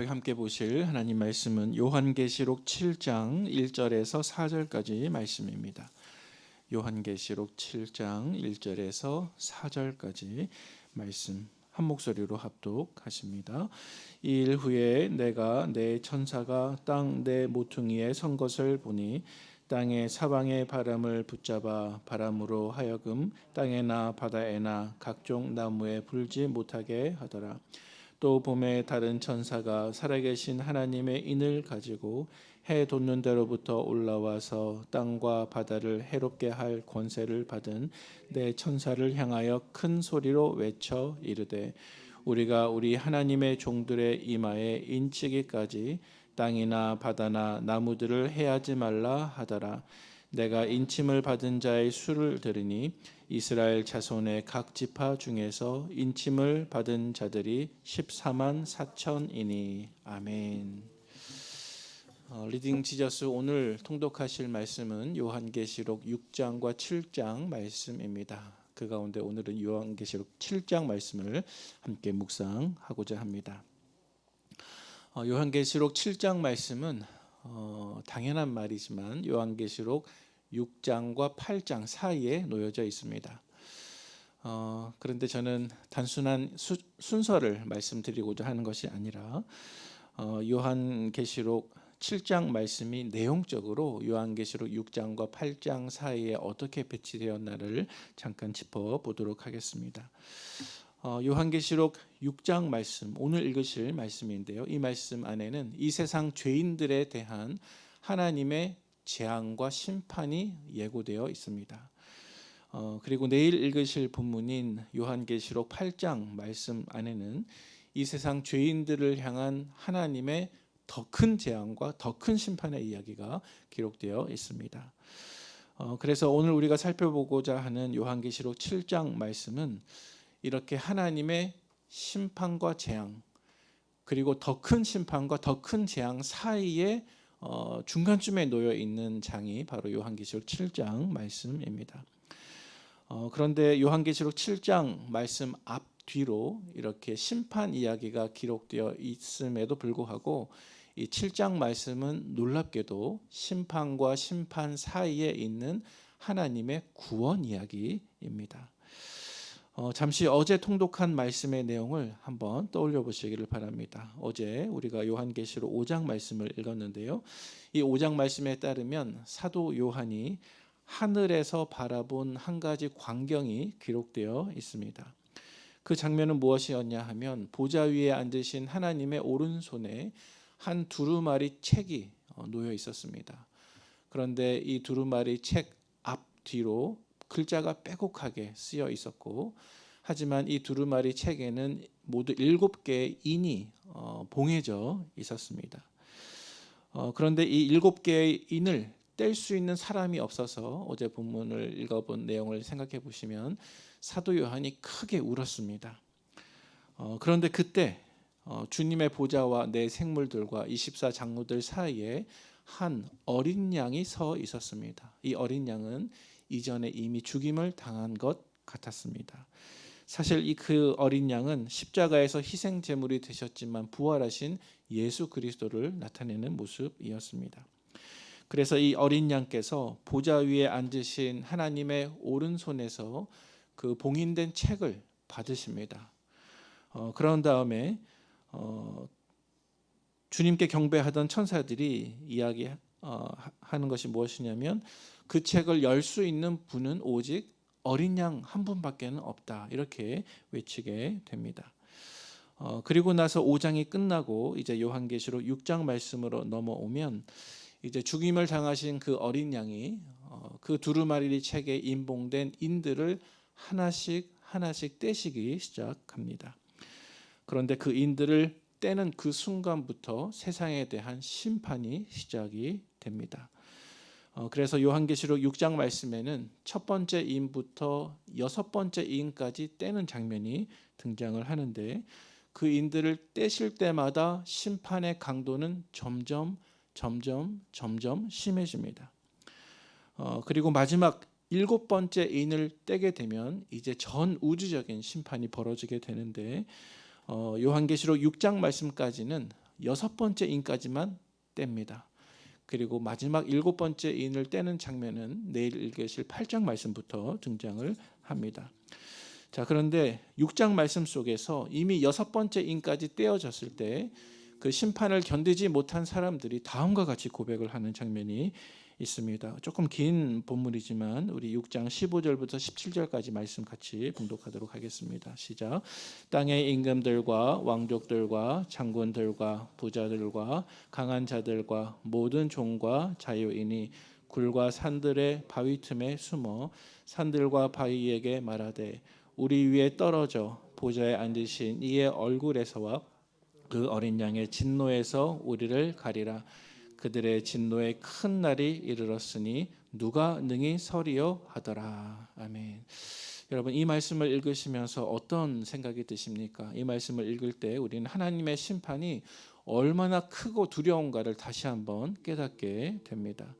함께 보실 하나님 말씀은 요한계시록 7장 1절에서 4절까지 말씀입니다. 요한계시록 7장 1절에서 4절까지 말씀 한 목소리로 합독하십니다. 이 일 후에 내가 내 천사가 땅 내 모퉁이에 선 것을 보니 땅의 사방의 바람을 붙잡아 바람으로 하여금 땅에나 바다에나 각종 나무에 불지 못하게 하더라. 또 봄에 다른 천사가 살아계신 하나님의 인을 가지고 해 돋는 데로부터 올라와서 땅과 바다를 해롭게 할 권세를 받은 내 천사를 향하여 큰 소리로 외쳐 이르되 우리가 우리 하나님의 종들의 이마에 인치기까지 땅이나 바다나 나무들을 해하지 말라 하더라. 내가 인침을 받은 자의 수를 들으니 이스라엘 자손의 각 지파 중에서 인침을 받은 자들이 14만 4천이니 아멘. 리딩 지저스 오늘 통독하실 말씀은 요한계시록 6장과 7장 말씀입니다. 그 가운데 오늘은 요한계시록 7장 말씀을 함께 묵상하고자 합니다. 요한계시록 7장 말씀은 당연한 말이지만 요한계시록 6장과 8장 사이에 놓여져 있습니다. 그런데 저는 단순한 순서를 말씀드리고자 하는 것이 아니라 요한계시록 7장 말씀이 내용적으로 요한계시록 6장과 8장 사이에 어떻게 배치되었나를 잠깐 짚어보도록 하겠습니다. 요한계시록 6장 말씀, 오늘 읽으실 말씀인데요. 이 말씀 안에는 이 세상 죄인들에 대한 하나님의 재앙과 심판이 예고되어 있습니다. 그리고 내일 읽으실 본문인 요한계시록 8장 말씀 안에는 이 세상 죄인들을 향한 하나님의 더 큰 재앙과 더 큰 심판의 이야기가 기록되어 있습니다. 그래서 오늘 우리가 살펴보고자 하는 요한계시록 7장 말씀은 이렇게 하나님의 심판과 재앙 그리고 더 큰 심판과 더 큰 재앙 사이에 중간쯤에 놓여 있는 장이 바로 요한계시록 7장 말씀입니다. 그런데 요한계시록 7장 말씀 앞뒤로 이렇게 심판 이야기가 기록되어 있음에도 불구하고 이 7장 말씀은 놀랍게도 심판과 심판 사이에 있는 하나님의 구원 이야기입니다. 잠시 어제 통독한 말씀의 내용을 한번 떠올려 보시기를 바랍니다. 어제 우리가 요한계시록 5장 말씀을 읽었는데요. 이 5장 말씀에 따르면 사도 요한이 하늘에서 바라본 한 가지 광경이 기록되어 있습니다. 그 장면은 무엇이었냐 하면 보좌 위에 앉으신 하나님의 오른손에 한 두루마리 책이 놓여 있었습니다. 그런데 이 두루마리 책 앞뒤로 글자가 빼곡하게 쓰여 있었고 하지만 이 두루마리 책에는 모두 7개의 인이 봉해져 있었습니다. 그런데 이 7개의 인을 뗄 수 있는 사람이 없어서 어제 본문을 읽어본 내용을 생각해 보시면 사도 요한이 크게 울었습니다. 그런데 그때 주님의 보좌와 내 생물들과 24장로들 사이에 한 어린 양이 서 있었습니다. 이 어린 양은 이전에 이미 죽임을 당한 것 같았습니다. 사실 그 어린 양은 십자가에서 희생 제물이 되셨지만 부활하신 예수 그리스도를 나타내는 모습이었습니다. 그래서 이 어린 양께서 보좌 위에 앉으신 하나님의 오른손에서 그 봉인된 책을 받으십니다. 그런 다음에 주님께 경배하던 천사들이 이야기하는 것이 무엇이냐면 그 책을 열 수 있는 분은 오직 어린 양 한 분밖에는 없다 이렇게 외치게 됩니다. 그리고 나서 5장이 끝나고 이제 요한계시록 6장 말씀으로 넘어오면 이제 죽임을 당하신 그 어린 양이 그 두루마리 책에 인봉된 인들을 하나씩 떼시기 시작합니다. 그런데 그 인들을 떼는 그 순간부터 세상에 대한 심판이 시작이 됩니다. 그래서 요한계시록 6장 말씀에는 첫 번째 인부터 6번째 인까지 떼는 장면이 등장을 하는데 그 인들을 떼실 때마다 심판의 강도는 점점 심해집니다. 그리고 마지막 7번째 인을 떼게 되면 이제 전 우주적인 심판이 벌어지게 되는데 요한계시록 6장 말씀까지는 6번째 인까지만 뗍니다. 그리고 마지막 7번째 인을 떼는 장면은 내일 읽으실 8장 말씀부터 등장을 합니다. 자, 그런데 6장 말씀 속에서 이미 6번째 인까지 떼어졌을 때 그 심판을 견디지 못한 사람들이 다음과 같이 고백을 하는 장면이 있습니다. 조금 긴 본문이지만 우리 6장 15절부터 17절까지 말씀 같이 봉독하도록 하겠습니다. 시작. 땅의 임금들과 왕족들과 장군들과 부자들과 강한 자들과 모든 종과 자유인이 굴과 산들의 바위 틈에 숨어 산들과 바위에게 말하되 우리 위에 떨어져 보좌에 앉으신 이의 얼굴에서와 그 어린 양의 진노에서 우리를 가리라. 그들의 진노의 큰 날이 이르렀으니 누가 능히 서리요 하더라. 아멘. 여러분, 이 말씀을 읽으시면서 어떤 생각이 드십니까? 이 말씀을 읽을 때 우리는 하나님의 심판이 얼마나 크고 두려운가를 다시 한번 깨닫게 됩니다.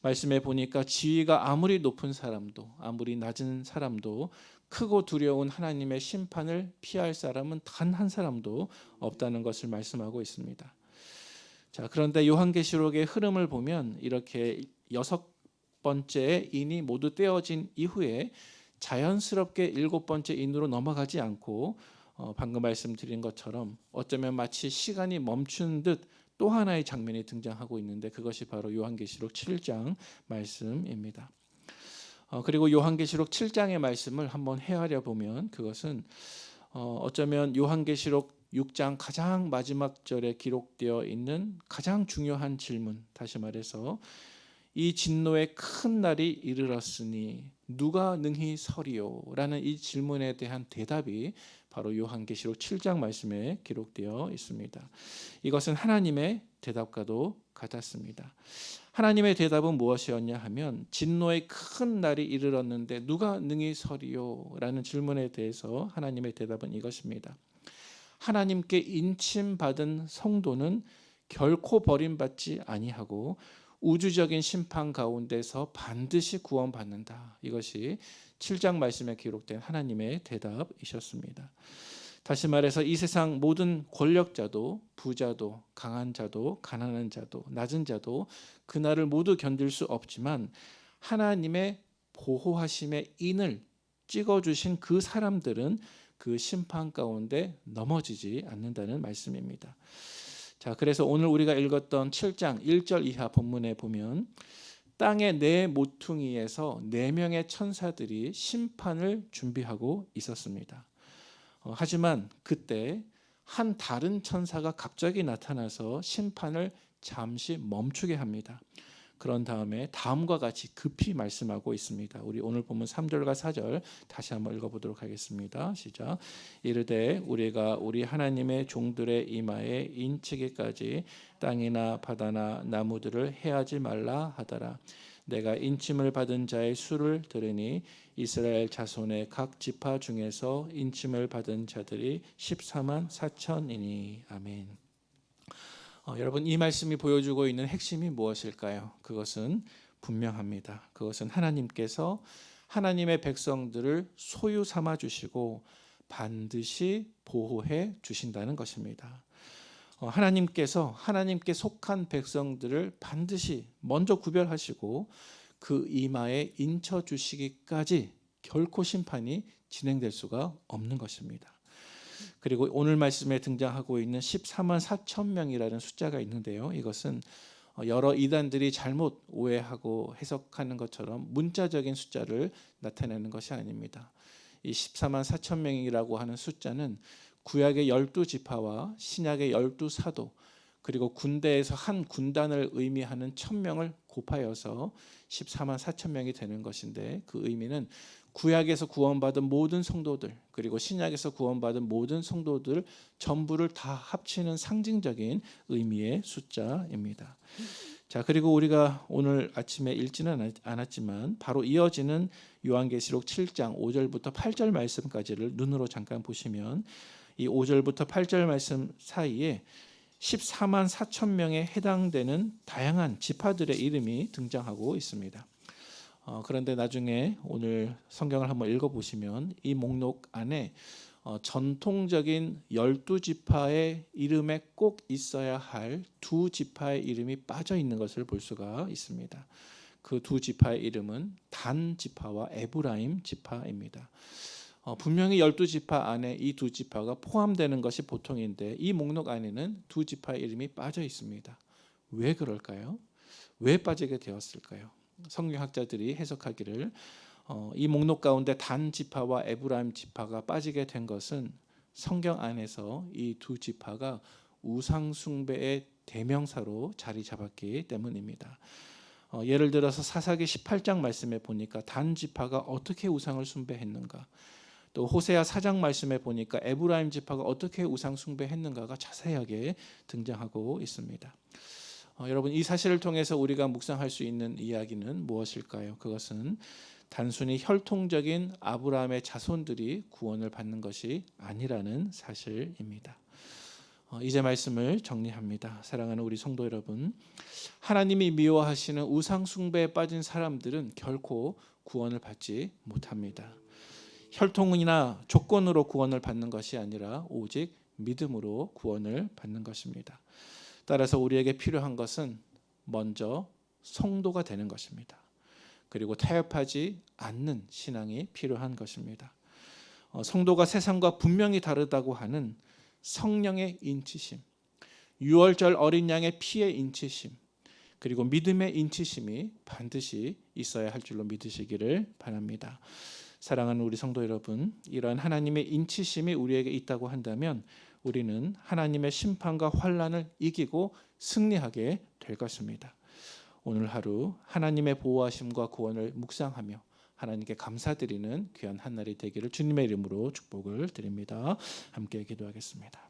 말씀에 보니까 지위가 아무리 높은 사람도 아무리 낮은 사람도 크고 두려운 하나님의 심판을 피할 사람은 단 한 사람도 없다는 것을 말씀하고 있습니다. 자, 그런데 요한계시록의 흐름을 보면 이렇게 6번째 인이 모두 떼어진 이후에 자연스럽게 7번째 인으로 넘어가지 않고 방금 말씀드린 것처럼 어쩌면 마치 시간이 멈춘 듯 또 하나의 장면이 등장하고 있는데 그것이 바로 요한계시록 7장 말씀입니다. 그리고 요한계시록 7장의 말씀을 한번 헤아려 보면 그것은 어쩌면 요한계시록 6장 가장 마지막 절에 기록되어 있는 가장 중요한 질문, 다시 말해서 이 진노의 큰 날이 이르렀으니 누가 능히 서리요? 라는 이 질문에 대한 대답이 바로 요한계시록 7장 말씀에 기록되어 있습니다. 이것은 하나님의 대답과도 같았습니다. 하나님의 대답은 무엇이었냐 하면 진노의 큰 날이 이르렀는데 누가 능히 서리요? 라는 질문에 대해서 하나님의 대답은 이것입니다. 하나님께 인침받은 성도는 결코 버림받지 아니하고 우주적인 심판 가운데서 반드시 구원받는다. 이것이 7장 말씀에 기록된 하나님의 대답이셨습니다. 다시 말해서 이 세상 모든 권력자도 부자도 강한 자도 가난한 자도 낮은 자도 그날을 모두 견딜 수 없지만 하나님의 보호하심의 인을 찍어주신 그 사람들은 그 심판 가운데 넘어지지 않는다는 말씀입니다. 자, 그래서 오늘 우리가 읽었던 7장 1절 이하 본문에 보면 땅의 네 모퉁이에서 4명의 천사들이 심판을 준비하고 있었습니다. 하지만 그때 한 다른 천사가 갑자기 나타나서 심판을 잠시 멈추게 합니다. 그런 다음에 다음과 같이 급히 말씀하고 있습니다. 우리 오늘 본문 3절과 4절 다시 한번 읽어보도록 하겠습니다. 시작. 이르되 우리가 우리 하나님의 종들의 이마에 인치기까지 땅이나 바다나 나무들을 해하지 말라 하더라. 내가 인침을 받은 자의 수를 들으니 이스라엘 자손의 각 지파 중에서 인침을 받은 자들이 14만 4천이니. 아멘. 여러분, 이 말씀이 보여주고 있는 핵심이 무엇일까요? 그것은 분명합니다. 그것은 하나님께서 하나님의 백성들을 소유 삼아 주시고 반드시 보호해 주신다는 것입니다. 하나님께서 하나님께 속한 백성들을 반드시 먼저 구별하시고 그 이마에 인쳐 주시기까지 결코 심판이 진행될 수가 없는 것입니다. 그리고 오늘 말씀에 등장하고 있는 14만 4천 명이라는 숫자가 있는데요. 이것은 여러 이단들이 잘못 오해하고 해석하는 것처럼 문자적인 숫자를 나타내는 것이 아닙니다. 이 14만 4천 명이라고 하는 숫자는 구약의 12지파와 신약의 12사도 그리고 군대에서 한 군단을 의미하는 1000명을 곱하여서 14만 4천 명이 되는 것인데 그 의미는 구약에서 구원받은 모든 성도들 그리고 신약에서 구원받은 모든 성도들 전부를 다 합치는 상징적인 의미의 숫자입니다. 자, 그리고 우리가 오늘 아침에 읽지는 않았지만 바로 이어지는 요한계시록 7장 5절부터 8절 말씀까지를 눈으로 잠깐 보시면 이 5절부터 8절 말씀 사이에 14만 4천 명에 해당되는 다양한 지파들의 이름이 등장하고 있습니다. 그런데 나중에 오늘 성경을 한번 읽어보시면 이 목록 안에 전통적인 12지파의 이름에 꼭 있어야 할 두 지파의 이름이 빠져 있는 것을 볼 수가 있습니다. 그 두 지파의 이름은 단 지파와 에브라임 지파입니다. 분명히 12지파 안에 이 두 지파가 포함되는 것이 보통인데 이 목록 안에는 두 지파의 이름이 빠져 있습니다. 왜 그럴까요? 왜 빠지게 되었을까요? 성경학자들이 해석하기를 이 목록 가운데 단 지파와 에브라임 지파가 빠지게 된 것은 성경 안에서 이 두 지파가 우상 숭배의 대명사로 자리 잡았기 때문입니다. 예를 들어서 사사기 18장 말씀에 보니까 단 지파가 어떻게 우상을 숭배했는가, 또 호세아 4장 말씀에 보니까 에브라임 지파가 어떻게 우상 숭배했는가가 자세하게 등장하고 있습니다. 여러분, 이 사실을 통해서 우리가 묵상할 수 있는 이야기는 무엇일까요? 그것은 단순히 혈통적인 아브라함의 자손들이 구원을 받는 것이 아니라는 사실입니다. 이제 말씀을 정리합니다. 사랑하는 우리 성도 여러분, 하나님이 미워하시는 우상 숭배에 빠진 사람들은 결코 구원을 받지 못합니다. 혈통이나 조건으로 구원을 받는 것이 아니라 오직 믿음으로 구원을 받는 것입니다. 따라서 우리에게 필요한 것은 먼저 성도가 되는 것입니다. 그리고 타협하지 않는 신앙이 필요한 것입니다. 성도가 세상과 분명히 다르다고 하는 성령의 인치심, 유월절 어린 양의 피의 인치심, 그리고 믿음의 인치심이 반드시 있어야 할 줄로 믿으시기를 바랍니다. 사랑하는 우리 성도 여러분, 이러한 하나님의 인치심이 우리에게 있다고 한다면 우리는 하나님의 심판과 환난을 이기고 승리하게 될 것입니다. 오늘 하루 하나님의 보호하심과 구원을 묵상하며 하나님께 감사드리는 귀한 한날이 되기를 주님의 이름으로 축복을 드립니다. 함께 기도하겠습니다.